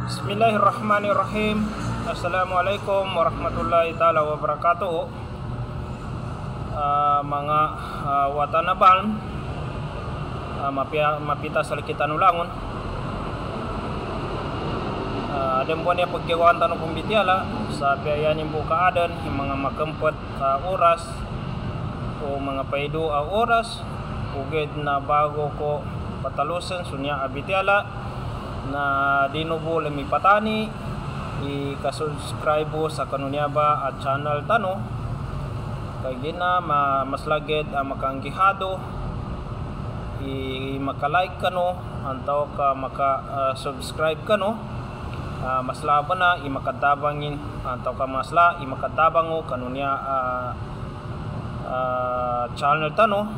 Bismillahirrahmanirrahim. Assalamualaikum warahmatullahi taala wabarakatuh. Mga watanaban, mapita sa likitan ulangon. Adem po niya pagkiwan tanong kumbitiala sa piyayanin buka adan yung mga makempet oras o mga paido oras uged na bago ko patalusan sunya abitiala na dinubo lami patani i-subscribe sa kanunyaba at channel tano kay gina maslaged makanggihado i-makalike kano antaw ka maka-subscribe kano maslaba na i-makatabangin antaw ka masla i-makatabango kanunya channel tano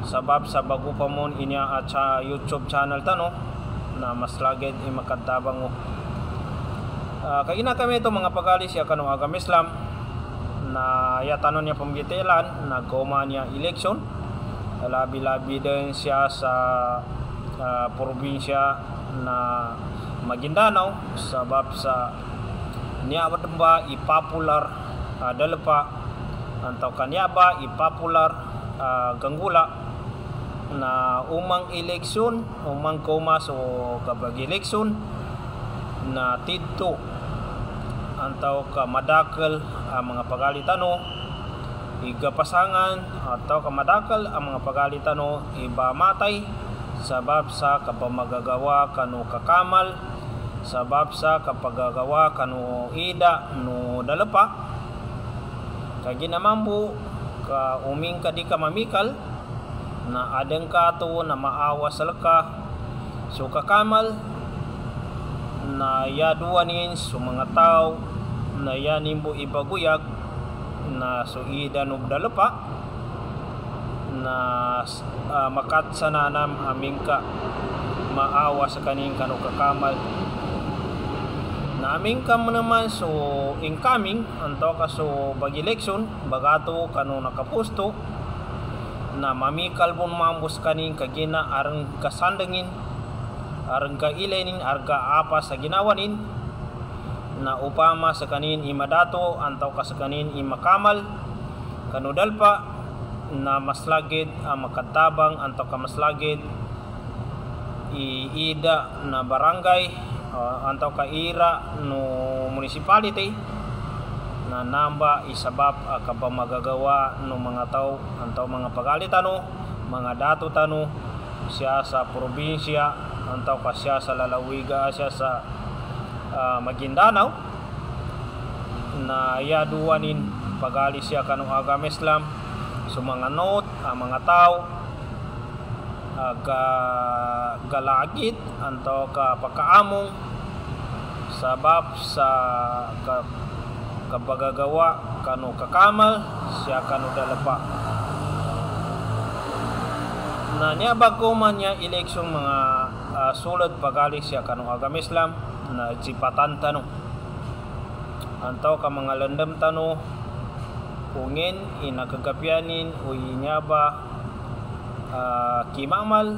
sabab sa bago pa mon inya at sa YouTube channel tano na mas laged i-makatabang mo. Kaya kami ito mga pagalis ya kanong agam Islam na yatanon niya pambitelan na goma niya election labi-labi din siya sa probinsya na Maguindanao sabab sa niya ba ipopular dalpa antaw kanya ba ipopular ganggula na umang eleksyon umang komas o kabag eleksyon na tidto antaw ka madakal ang mga pagalitano igapasangan ataw ka madakal ang mga pagalitano iba matay sabab sa kapamagagawa kanu kakamal sabab sa kapagagawa kanu ida no dalapa kay ginamambu ka uming ka di ka mamikal na adeng ka to na maawa sa laka so kakamal na yaduanin so mga tao na yanimbo ibaguyag na so idanog dalapa na makat sa nanam aming ka maawa sa kaning kanu kakamal na aming ka naman so incoming anto ka so bag election bagato kanu nakapusto na mamikal bon mambus kaning kagina arang kasandengin arang kailenin arga apa sa ginawanin na upama sa kanin imadato antaw ka sa kanin imakamal kanudalpa na maslagid makatabang antaw ka maslagid iida na barangay antaw ka ira no municipality na namba isabab kaba magagawa ng mga tao antaw mga pagalitano mga dato tano siya sa probinsya antaw ka siya sa lalawiga siya sa Maguindanao na yaduanin pagali siya kanong agam Islam so mga note mga tao galagit antaw ka pagkaamong sabab sa kapagagawa kanu kakamal siya kanu dalapa na niya bago man niya eleksyon mga sulod pagali siya kanu agam Islam na sipatan tano antaw ka mga landam tano ungin inakagapyanin o inyaba kimamal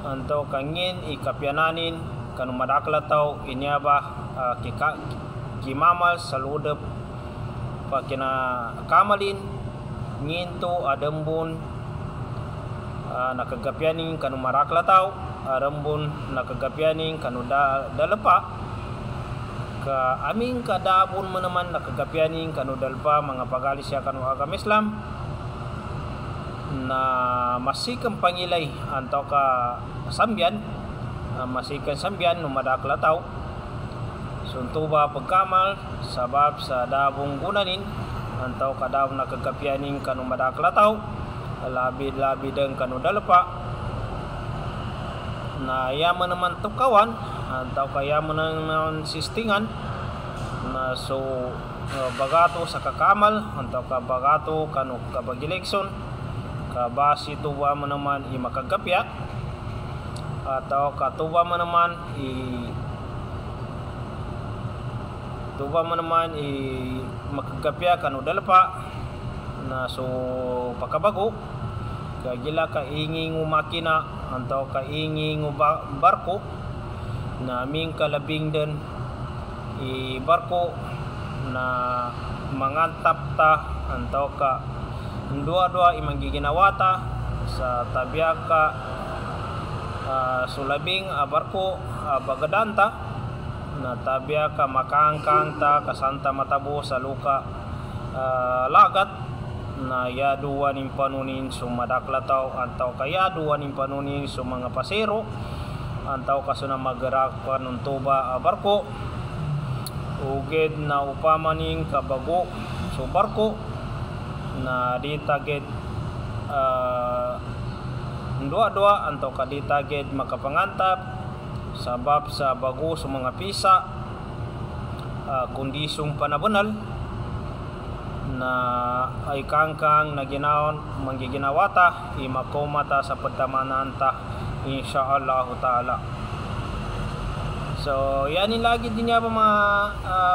antaw kangin ikapyananin kanu madakla taw inyaba kimamal sa ludep pakina kamalin nginto adembon nakagapyaning kanu maraklataw arambon nakagapyaning kanu dalapa ka aming kadabon mo naman nakagapyaning kanu dalpa mga pagalis siya kanu agam Islam na masikang pangilay antaw ka sambyan masikan sambyan no madaklataw suntuba pagkamal sabab sa dabong gunanin antaw kadaw nakagapyaning kanu madaklataw labi-labi deng kanu dalapa na yaman naman tukawan antaw kayaman naman sistingan na so bagato sa kakamal antaw ka bagato kanu kabag eleksyon kabasi tuwa mo naman imakagapya ataw katuwa mo naman tuba mo naman makagapya kanu dalapa na so pakabago kagila kainging makina antaw kainging barko na aming kalabing din ibarko na mangantap ta antaw ka dua-dua imang giginawata sa tabiyaka sulabing barko bagadanta na tabiyaka makaangkang ta kasanta matabo sa luka lagat na yaduan ning panunin sumadaklataw antaw kayaduan ning panunin sa mga pasero antaw kaso na magarakan ng tuba barko uged na upamaning kabago so barko na di taged dua-dua antaw ka di taged makapangantap sabab sa bago sa mga pisa kondisyon panabunal na ay kangkang na ginaon manggiginawata imakomata sa pagtamananta insyaallah ta'ala. So yan lagi din niya pa mga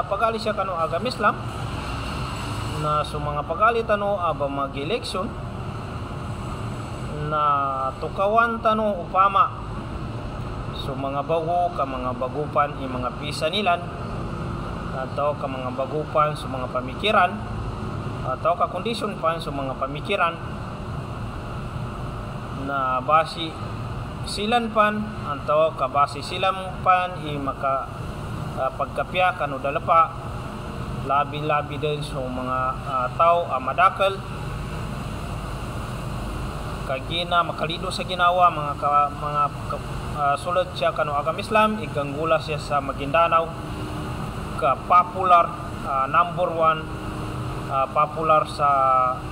pag-alis siya kano agam Islam na so mga pag-alit ano aba mag-eleksyon na tukawan tano upama so mga bago ka mga bagupan mga pisa nilan atau ka mga bagupan sa mga pamikiran atau ka kondisyon pa sa mga pamikiran na basi silan pan atau kabasi silang pan maka pagkapya kanu dalapa labi-labi din sa mga tao madakal kagina makalido sa ginawa mga sulod siya kanu agam Islam iganggula siya sa Maguindanao ka popular number 1 popular sa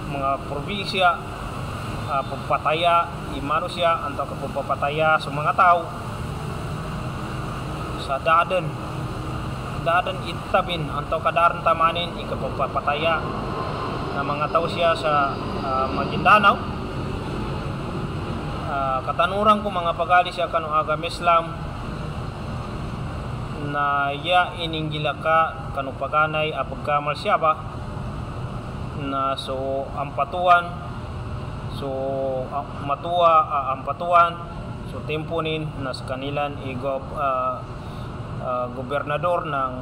mga probinsya pagpataya imano siya antaw ka pagpapataya sa mga tao sa dadan itabin antaw kadaran tamanin ikapagpapataya na mga tao siya sa Maguindanao katanurang ko mga pagali siya kanu agam Islam na ya ininggila ka kanu paganay pagkamal siya ba na so ampatuan so matuwa ampatuan so temponin na sa kanilan gobernador ng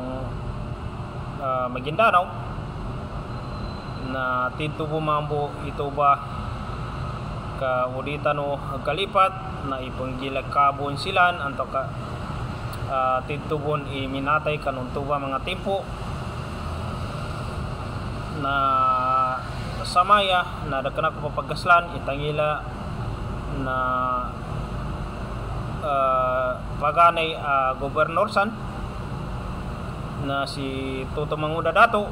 Maguindanao na tito bumambo ito ba ka uditano kalipat na ipanggilakabon silan anto ka tito bon iminatay kanuntuba mga tempo na samaya na dagkana ko papagaslan itangila na paganay gobernador san na si Toto Manguda dato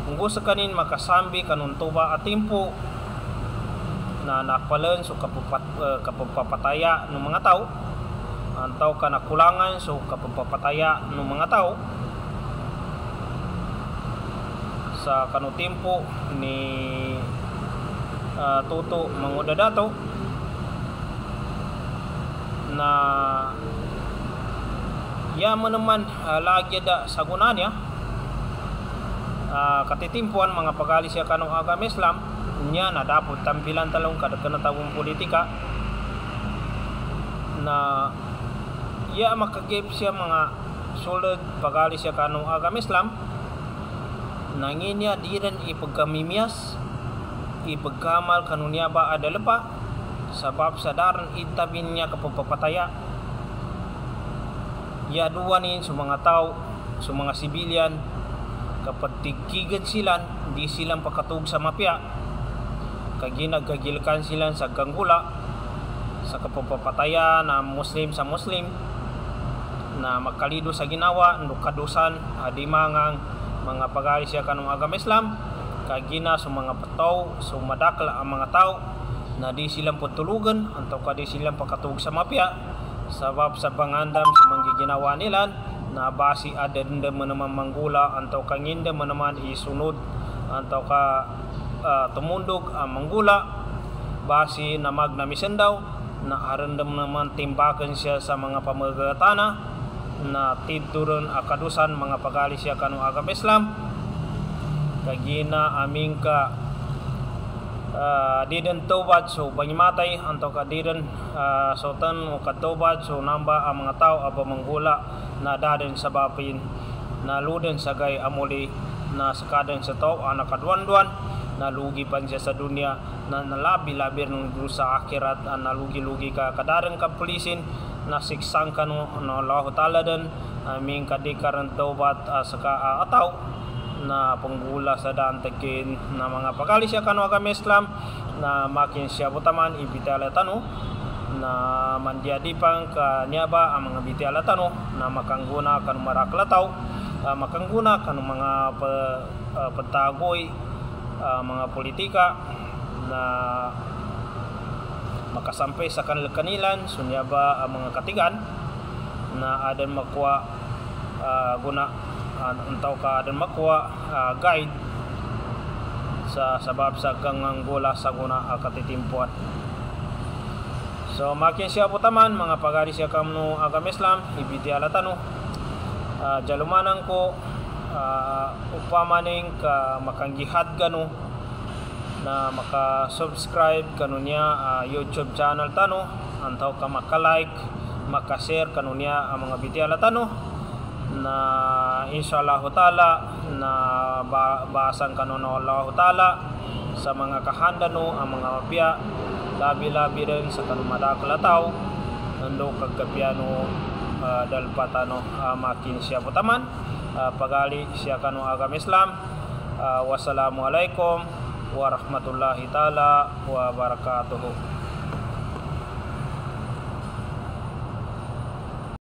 kung gusto kanin makasambi kanuntuba at tempo na nakpalan so kapagpapataya ng mga tao antaw ka nakulangan so kapagpapataya ng mga tao sa kanutimpo ni Toto Manguda dato na yaman naman lagi da sa gunanya katitimpuan mga pagali siya kanong agam Islam niya na dapat tampilan talong kanatawang politika na ya makagip siya mga sulod pagali siya kanong agam Islam nangin niya di rin ipagkamimiyas ipagkamal kanunya ba adalapa sabab sa daran itabin niya kapagpapataya yaduanin sa mga tao sa mga sibilyan kapag tikigan silan di silang pakatug sa mapya kaginagagilkan silang sa ganggula sa kapagpapataya na Muslim sa Muslim na magkalido sa ginawa nukadusan adimangang mga pagari siya kanong agam Islam kagina sa mga pataw sa madakla ang mga tao na di silang putulugan antaw ka di silang pakatug sa mapya sabab sa pangandam sa mga ginawa nila na basi adenda manaman manggula antaw kanginda manaman isunod antaw ka tumundog ang manggula basi na magnamisan daw na arandam naman timbakan siya sa mga pamagatana na tidurun akadusan mga pagali siya kanong agam Islam kagina aming ka didn't tawad so banyimatay anto ka didn't sultan o katawad so namba ang mga tao aba manggula na daden sa bapin na luden sa gay amuli na sakaden sa tao anak kadwan-dwan na lugi pan siya sa dunya na nalabi-labi ng sa akhirat nalugi-lugi ka kadarang ka pulisin na siksang ka no Allah Ta'ala din aming kadikaran tawad saka ataw na panggula sa daan takin na mga pagkali siya kano agama Islam na makin siya butaman ibitala tano na mandiadi pang kanyaba ang mga bitala tano na makangguna kanu maraklataw makangguna kanu mga patagoy mga politika na makasampay sa kanilan sunyaba ang mga katigan na adan makuha guna antaw ka adan makuha guide sa sabab sa ganganggula sa guna katitimpuan. So makin siya putaman mga pagari siya kamno agama Islam ibiti alatano jalumanan ko upamaning ka makanggihad gano na maka-subscribe kanunya YouTube channel tano antaw ka maka-like maka-share kanunya ang mga biti alatano na insyaallah taala na bahasan kanon Allah taala sa mga kahandano ang mga mapya labi-labi rin sa kanumada kalataw nando kagkapiano dalpatano makin siya putaman pagali siya kanu agama Islam. Wassalamualaikum warahmatullahi taala wabarakatuh.